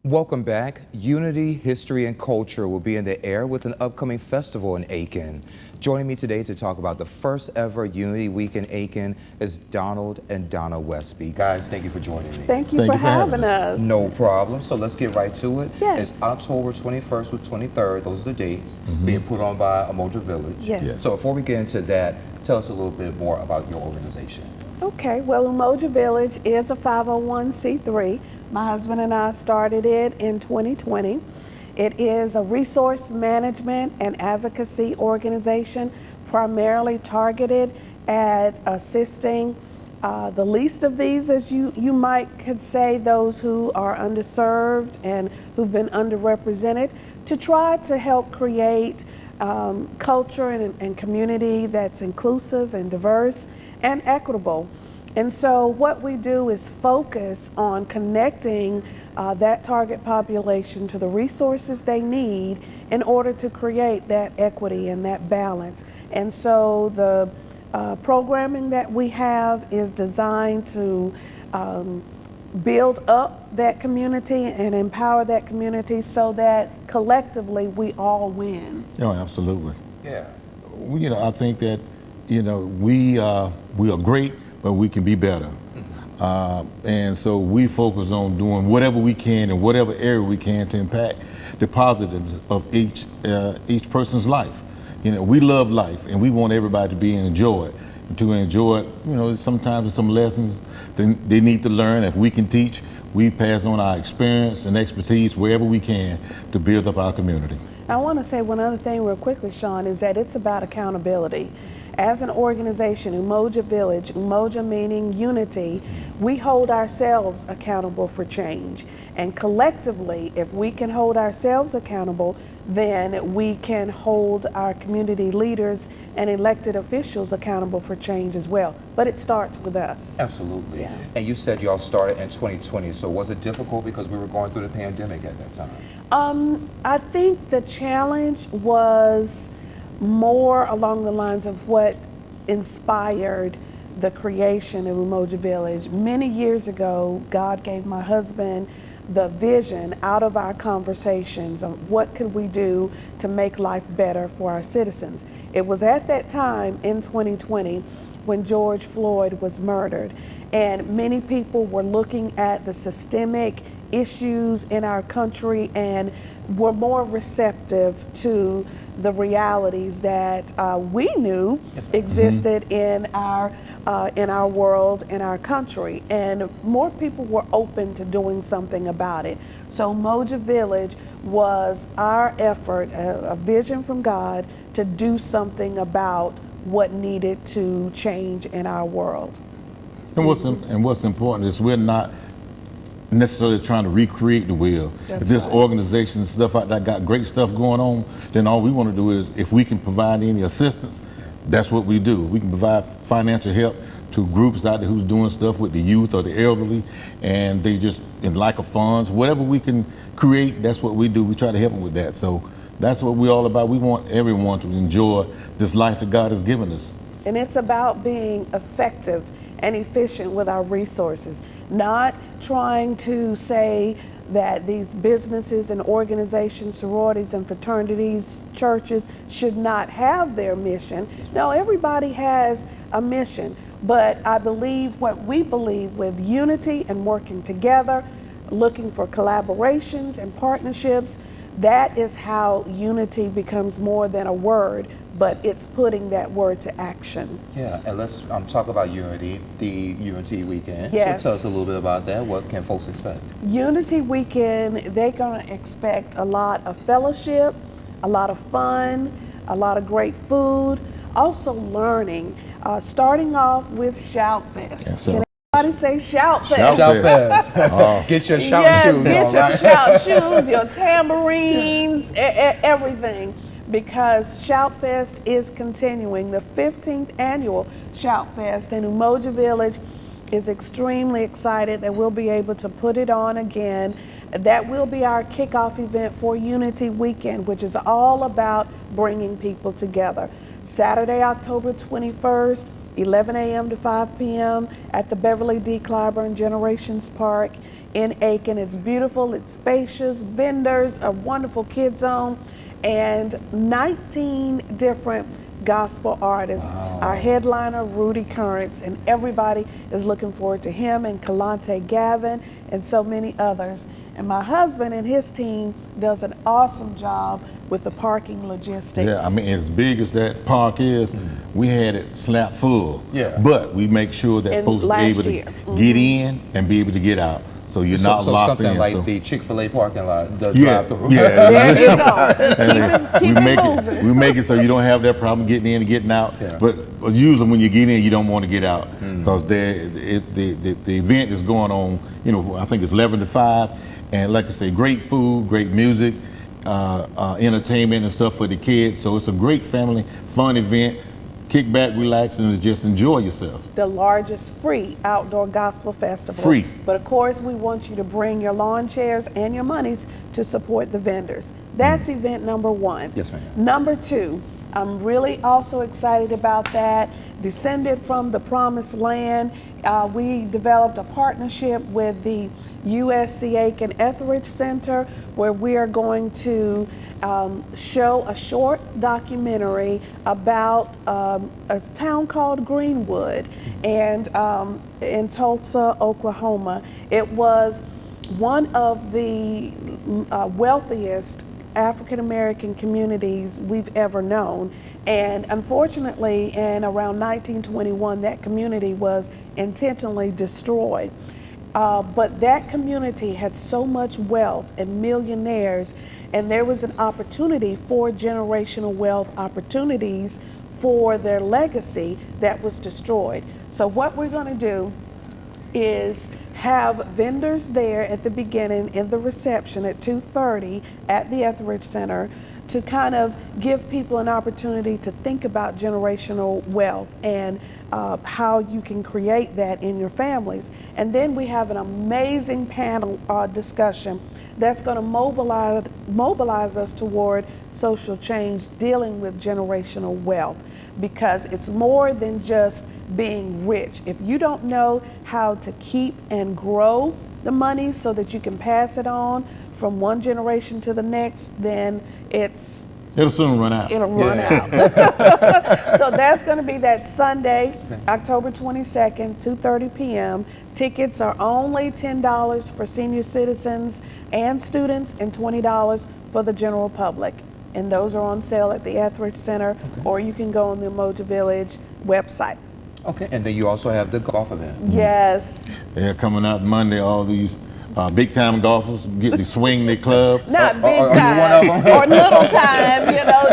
Welcome back. Unity, History, and Culture will be in the air with an upcoming festival in Aiken. Joining me today to talk about the first ever Unity Week in Aiken is Donald and Donna Westby. Guys, thank you for joining me. Thank you for having us. No problem. So let's get right to it. Yes. It's October 21st to 23rd. Those are the dates being put on by Umoja Village. Yes. So before we get into that, tell us a little bit more about your organization. Okay, well, Umoja Village is a 501c3. My husband and I started it in 2020. It is a resource management and advocacy organization primarily targeted at assisting the least of these, as you could say, those who are underserved and who've been underrepresented, to try to help create culture and community that's inclusive and diverse and equitable. And so what we do is focus on connecting that target population to the resources they need in order to create that equity and that balance. And so the programming that we have is designed to build up that community and empower that community so that collectively we all win. Oh, absolutely. Yeah. I think that, we are great, but we can be better. And so we focus on doing whatever we can in whatever area we can to impact the positives of each person's life. We love life and we want everybody to enjoy it. To enjoy it, sometimes there's some lessons they need to learn. If we can teach, we pass on our experience and expertise wherever we can to build up our community. I want to say one other thing real quickly, Sean, is that it's about accountability. As an organization, Umoja Village, Umoja meaning unity, we hold ourselves accountable for change. And collectively, if we can hold ourselves accountable, then we can hold our community leaders and elected officials accountable for change as well. But it starts with us. Absolutely. Yeah. And you said y'all started in 2020, so was it difficult because we were going through the pandemic at that time? I think the challenge was more along the lines of what inspired the creation of Umoja Village. Many years ago, God gave my husband the vision out of our conversations of what could we do to make life better for our citizens. It was at that time in 2020 when George Floyd was murdered, and many people were looking at the systemic issues in our country and were more receptive to the realities that we knew existed in our world, in our country, and more people were open to doing something about it. So Umoja Village was our effort, a vision from God to do something about what needed to change in our world. And what's important is we're not necessarily trying to recreate the wheel. That's if there's right. organizations and stuff like that got great stuff going on, then all we want to do is, if we can provide any assistance, that's what we do. We can provide financial help to groups out there who's doing stuff with the youth or the elderly, and they just in lack of funds. Whatever we can create, that's what we do. We try to help them with that. So that's what we're all about. We want everyone to enjoy this life that God has given us. And it's about being effective and efficient with our resources, not trying to say that these businesses and organizations, sororities and fraternities, churches should not have their mission. No, everybody has a mission, but I believe what we believe with unity and working together, looking for collaborations and partnerships, that is how unity becomes more than a word, but it's putting that word to action. Yeah, and let's talk about Unity, the Unity Weekend. Yes. So tell us a little bit about that. What can folks expect? Unity Weekend, they're gonna expect a lot of fellowship, a lot of fun, a lot of great food, also learning. Starting off with Shout Fest. Yes, Can everybody say Shout Fest? Shout Shout Fest. Get your shout Yes, shoes get on, your right? shout shoes, your tambourines, everything. Because Shout Fest is continuing, the 15th annual Shout Fest, and Umoja Village is extremely excited that we'll be able to put it on again. That will be our kickoff event for Unity Weekend, which is all about bringing people together. Saturday, October 21st, 11 a.m. to 5 p.m. at the Beverly D. Clyburn Generations Park in Aiken. It's beautiful, it's spacious, vendors, a wonderful kid zone, and 19 different gospel artists. Wow. Our headliner, Rudy Currents, and everybody is looking forward to him, and Kalante Gavin, and so many others. And my husband and his team does an awesome job with the parking logistics. Yeah, I mean, as big as that park is, we had it slap full. Yeah. But we make sure that And folks are last able to year. get in and be able to get out. So you're not so locked something in. like so. the Chick-fil-A parking lot, the Yeah, drive-through. yeah. There you go. we Keep make it moving. we make it so you don't have that problem getting in and getting out. Yeah. But usually when you get in, you don't want to get out because the event is going on. You know, I think it's 11 to 5, and like I say, great food, great music, entertainment and stuff for the kids. So it's a great family fun event. Kick back, relax, and just enjoy yourself. The largest free outdoor gospel festival. Free. But of course, we want you to bring your lawn chairs and your monies to support the vendors. That's event number one. Yes, ma'am. Number two, I'm really also excited about that. Descended from the Promised Land, we developed a partnership with the USC Aiken Etheridge Center, where we are going to show a short documentary about a town called Greenwood, and in Tulsa, Oklahoma. It was one of the wealthiest African American communities we've ever known. And unfortunately, in around 1921, that community was intentionally destroyed. But that community had so much wealth and millionaires, and there was an opportunity for generational wealth opportunities for their legacy that was destroyed. So what we're going to do is have vendors there at the beginning in the reception at 2:30 at the Etheridge Center to kind of give people an opportunity to think about generational wealth and how you can create that in your families. And then we have an amazing panel discussion that's going to mobilize us toward social change dealing with generational wealth, because it's more than just being rich. If you don't know how to keep and grow the money so that you can pass it on from one generation to the next, then It'll soon run out. it'll run out. So that's going to be that Sunday, October 22nd, 2:30 p.m. Tickets are only $10 for senior citizens and students, and $20 for the general public. And those are on sale at the Etheridge Center, or you can go on the Umoja Village website. Okay, and then you also have the golf event. Yes. They're coming out Monday, all these big time golfers get to swing their club. Not big are you time one of 'em? or little time,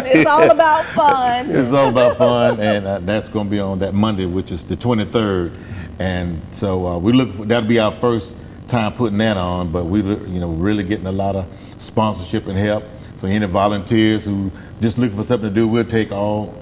it's all about fun. It's all about fun, and that's going to be on that Monday, which is the 23rd. And so we look for that'll be our first time putting that on, but we really getting a lot of sponsorship and help. So any volunteers who just looking for something to do, we'll take all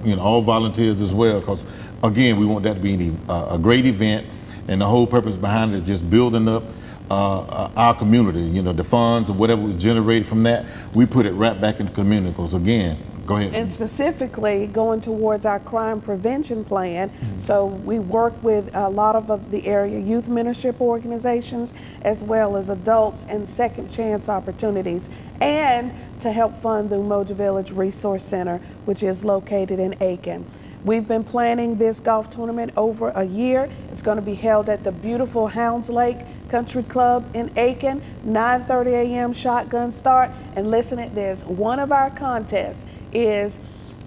volunteers as well, because again, we want that to be a great event, and the whole purpose behind it is just building up our community. The funds or whatever was generated from that, we put it right back in the community. Because again, go ahead. And specifically going towards our crime prevention plan. So we work with a lot of the area youth mentorship organizations, as well as adults and second chance opportunities, and to help fund the Umoja Village Resource Center, which is located in Aiken. We've been planning this golf tournament over a year. It's going to be held at the beautiful Hounds Lake Country Club in Aiken, 9:30 a.m. shotgun start. And listen to this, one of our contests is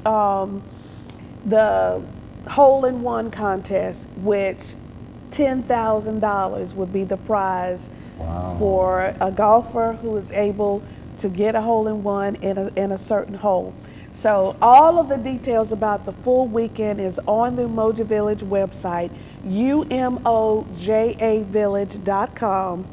the hole-in-one contest, which $10,000 would be the prize for a golfer who is able to get a hole-in-one in a certain hole. So all of the details about the full weekend is on the Umoja Village website, umojavillage.com.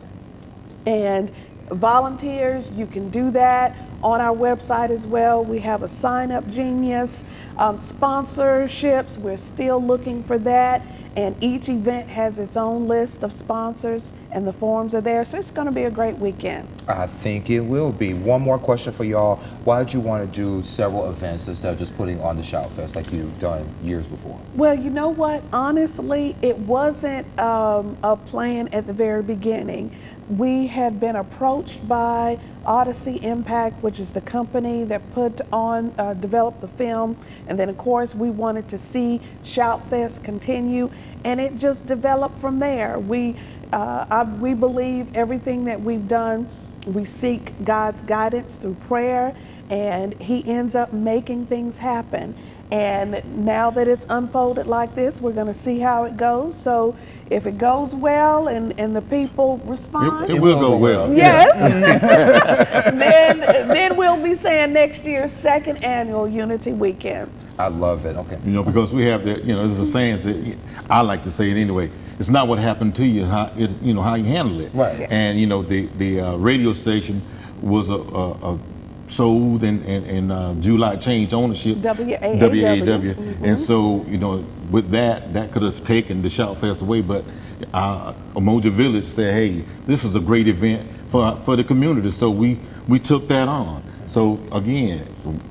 And volunteers, you can do that on our website as well. We have a sign up genius, sponsorships, we're still looking for that. and each event has its own list of sponsors, and the forms are there. So it's going to be a great weekend. I think it will be. One more question for y'all. Why did you want to do several events instead of just putting on the Shout Fest like you've done years before? Well, you know what? Honestly, it wasn't a plan at the very beginning. We had been approached by Odyssey Impact, which is the company that developed the film. And then, of course, we wanted to see Shout Fest continue, and it just developed from there. We believe everything that we've done, we seek God's guidance through prayer, and He ends up making things happen. And now that it's unfolded like this, we're going to see how it goes. So if it goes well and the people respond, it will go well. Yes. then we'll be saying next year's second annual Unity Weekend. I love it. Okay. You know, because we have there's a saying that I like to say it anyway. It's not what happened to you, how you handle it. Right. And the radio station was sold and July changed ownership. WAAW. WAAW. And so with that could have taken the Shout Fest away, but Umoja Village said, hey, this is a great event for the community, so we took that on. So again,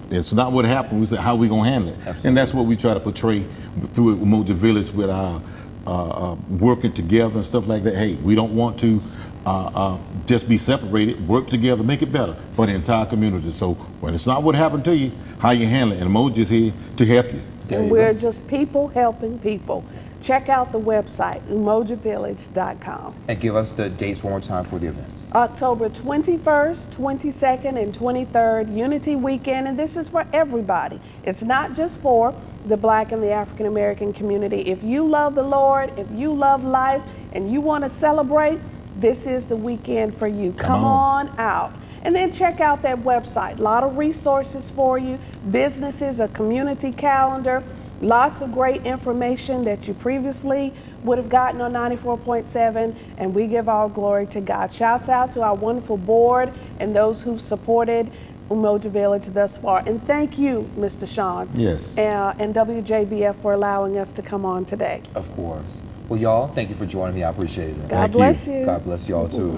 it's not what happened. We said, how are we gonna handle it? Absolutely. And that's what we try to portray through Umoja Village with our working together and stuff like that. Hey, we don't want to just be separated. Work together, make it better for the entire community. So when it's not what happened to you, how you handle it, and Umoja's here to help you. And we're just people helping people. Check out the website, umojavillage.com. And give us the dates one more time for the events. October 21st, 22nd, and 23rd, Unity Weekend, and this is for everybody. It's not just for the Black and the African American community. If you love the Lord, if you love life, and you want to celebrate, this is the weekend for you. Come on out. And then check out that website. A lot of resources for you, businesses, a community calendar, lots of great information that you previously would have gotten on 94.7, and we give all glory to God. Shouts out to our wonderful board and those who've supported Umoja Village thus far. And thank you, Mr. Sean. Yes. And WJBF for allowing us to come on today. Of course. Well, y'all, thank you for joining me. I appreciate it. God bless you. God bless y'all too.